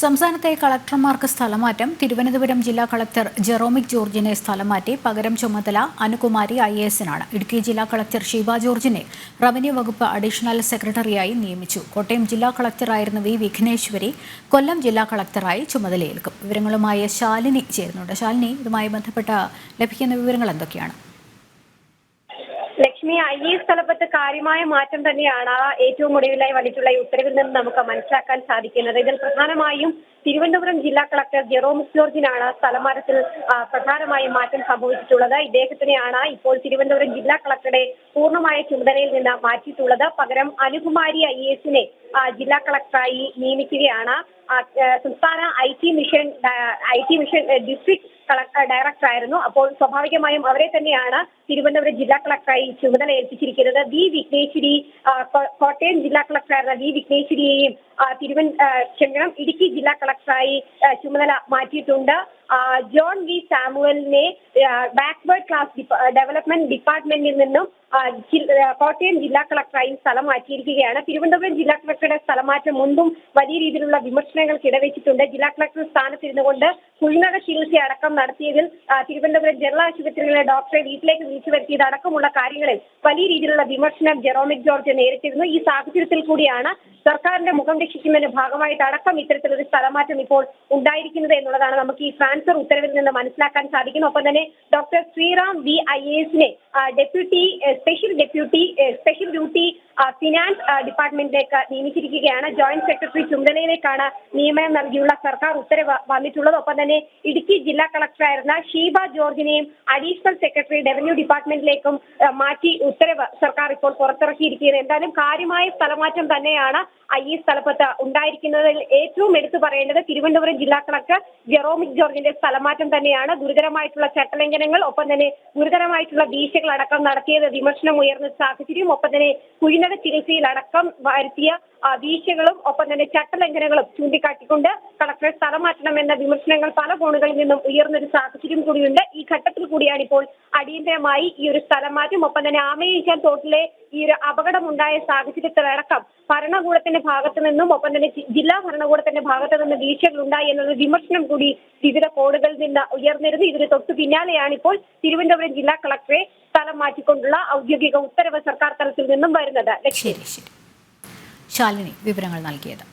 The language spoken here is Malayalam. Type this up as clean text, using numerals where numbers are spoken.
സംസ്ഥാനത്തെ കളക്ടർമാർക്ക് സ്ഥലമാറ്റം. തിരുവനന്തപുരം ജില്ലാ കളക്ടർ ജെറോമിക് ജോർജിനെ സ്ഥലം മാറ്റി. പകരം ചുമതല അനുകുമാരി IAS-നാണ്. ഇടുക്കി ജില്ലാ കളക്ടർ ഷീബ ജോർജിനെ റവന്യൂ വകുപ്പ് അഡീഷണൽ സെക്രട്ടറിയായി നിയമിച്ചു. കോട്ടയം ജില്ലാ കളക്ടറായിരുന്ന വി വിഘ്നേശ്വരി കൊല്ലം ജില്ലാ കളക്ടറായി ചുമതലയേൽക്കും. വിവരങ്ങളുമായി ശാലിനി ചേരുന്നുണ്ട്. ശാലിനി, ഇതുമായി ബന്ധപ്പെട്ട ലഭിക്കുന്ന വിവരങ്ങൾ എന്തൊക്കെയാണ്? ലക്ഷ്മി, IAS തലപ്പത്ത് കാര്യമായ മാറ്റം തന്നെയാണ് ഏറ്റവും ഒടുവിലായി വന്നിട്ടുള്ള ഈ ഉത്തരവിൽ നിന്ന് നമുക്ക് മനസ്സിലാക്കാൻ സാധിക്കുന്നത്. ഇതിൽ പ്രധാനമായും തിരുവനന്തപുരം ജില്ലാ കളക്ടർ ജെറോമിക് ജോർജിനാണ് സ്ഥലമാറ്റത്തിൽ പ്രധാനമായും മാറ്റം സംഭവിച്ചിട്ടുള്ളത്. ഇദ്ദേഹത്തിനെയാണ് ഇപ്പോൾ തിരുവനന്തപുരം ജില്ലാ കളക്ടറുടെ പൂർണ്ണമായ ചുമതലയിൽ നിന്ന് മാറ്റിയിട്ടുള്ളത്. പകരം അനുകുമാരി IAS-നെ ജില്ലാ കളക്ടറായി നിയമിക്കുകയാണ്. സംസ്ഥാന IT മിഷൻ ഡിസ്ട്രിക്ട് ഡയറക്ടറായിരുന്നു. അപ്പോൾ സ്വാഭാവികമായും അവരെ തന്നെയാണ് തിരുവനന്തപുരം ജില്ലാ കളക്ടറായി ചുമതല ഏൽപ്പിച്ചിരിക്കുന്നത്. വി വിഘ്നേശ്വരി, കോട്ടയം ജില്ലാ കളക്ടറായിരുന്ന വി വിഘ്നേശ്വരിയെയും ഇടുക്കി ജില്ലാ കളക്ടറായി ചുമതല മാറ്റിയിട്ടുണ്ട്. ജോൺ വി സാമുവലിനെ ബാക്ക്വേർഡ് ക്ലാസ് ഡെവലപ്മെന്റ് ഡിപ്പാർട്ട്മെന്റിൽ നിന്നും കോട്ടയം ജില്ലാ കളക്ടറായി സ്ഥലം മാറ്റിയിരിക്കുകയാണ്. തിരുവനന്തപുരം ജില്ലാ കളക്ടറുടെ സ്ഥലമാറ്റം മുൻപും വലിയ രീതിയിലുള്ള വിമർശനങ്ങൾക്ക് ഇടവെച്ചിട്ടുണ്ട്. ജില്ലാ കളക്ടർ സ്ഥാനത്തിരുന്നു കൊണ്ട് കുഴിനക ചികിത്സ അടക്കം നടത്തിയതിൽ തിരുവനന്തപുരം ജനറൽ ആശുപത്രിയിലെ ഡോക്ടറെ വീട്ടിലേക്ക് വിളിച്ചു വരുത്തിയത് അടക്കമുള്ള കാര്യങ്ങളിൽ വലിയ രീതിയിലുള്ള വിമർശനം ജെറോമിക് ജോർജ് നേരിട്ടിരുന്നു. ഈ സാഹചര്യത്തിൽ കൂടിയാണ് സർക്കാരിന്റെ മുഖം രക്ഷിക്കുന്നതിന്റെ ഭാഗമായിട്ട് അടക്കം ഇത്തരത്തിലൊരു സ്ഥലമാറ്റം ഇപ്പോൾ ഉണ്ടായിരിക്കുന്നത് എന്നുള്ളതാണ് നമുക്ക് ഈ ട്രാൻസ്ഫർ ഉത്തരവിൽ നിന്ന് മനസ്സിലാക്കാൻ സാധിക്കുന്നു. ഒപ്പം തന്നെ ഡോക്ടർ ശ്രീറാം വി IAS-നെ സ്പെഷ്യൽ ഡ്യൂട്ടി ഫിനാൻസ് ഡിപ്പാർട്ട്മെന്റിലേക്ക് നിയമിച്ചിരിക്കുകയാണ്. ജോയിന്റ് സെക്രട്ടറി ചുമതലയിലേക്കാണ് നിയമനം നൽകിയുള്ള സർക്കാർ ഉത്തരവ് വന്നിട്ടുള്ളത്. ഒപ്പം തന്നെ ഇടുക്കി ജില്ലാ കളക്ടറായിരുന്ന ഷീബ ജോർജിനെയും അഡീഷണൽ സെക്രട്ടറി റവന്യൂ ഡിപ്പാർട്ട്മെന്റിലേക്കും മാറ്റി ഉത്തരവ് സർക്കാർ ഇപ്പോൾ പുറത്തിറക്കിയിരിക്കുന്നത്. എന്തായാലും കാര്യമായ സ്ഥലമാറ്റം തന്നെയാണ് IAS തലപ്പത്ത് ഉണ്ടായിരിക്കുന്നതിൽ ഏറ്റവും എടുത്തു പറയേണ്ടത് തിരുവനന്തപുരം ജില്ലാ കളക്ടർ ജെറോമിക് ജോർജിന്റെ സ്ഥലമാറ്റം തന്നെയാണ്. ഗുരുതരമായിട്ടുള്ള ചട്ടലംഘനങ്ങൾ, ഒപ്പം തന്നെ ഗുരുതരമായിട്ടുള്ള വീഴ്ചകൾ അടക്കം നടത്തിയത് വിമർശനം ഉയർന്ന സാഹചര്യം, ഒപ്പം തന്നെ കുഴിനക ചികിത്സയിൽ അടക്കം വരുത്തിയ വീഴ്ചകളും ഒപ്പം തന്നെ ചട്ടലംഘനങ്ങളും ചൂണ്ടിക്കാട്ടിക്കൊണ്ട് കളക്ടറെ സ്ഥലം മാറ്റണമെന്ന വിമർശനങ്ങൾ പല കോണുകളിൽ നിന്നും ഉയർന്നൊരു സാഹചര്യം കൂടിയുണ്ട്. ഈ ഘട്ടത്തിൽ കൂടിയാണ് ഇപ്പോൾ അടിയന്തരമായി ഈ ഒരു സ്ഥലം മാറ്റം, ഒപ്പം തന്നെ ആമയിക്കാൻ തോട്ടിലെ ഈ ഒരു അപകടമുണ്ടായ സാഹചര്യത്തിലടക്കം ഭരണകൂടത്തിന്റെ ഭാഗത്തു നിന്നും ഒപ്പം തന്നെ ജില്ലാ ഭരണകൂടത്തിന്റെ ഭാഗത്തു നിന്ന് വീഴ്ചകൾ ഉണ്ടായി എന്നുള്ള വിമർശനം കൂടി വിവിധ കോണുകളിൽ നിന്ന് ഉയർന്നിരുന്നു. ഇതിന് തൊട്ടു പിന്നാലെയാണ് ഇപ്പോൾ തിരുവനന്തപുരം ജില്ലാ കളക്ടറെ സ്ഥലം മാറ്റിക്കൊണ്ടുള്ള ഔദ്യോഗിക ഉത്തരവ് സർക്കാർ തലത്തിൽ നിന്നും വരുന്നത്. ശരി, ശാലിനി വിവരങ്ങൾ നൽകിയത്.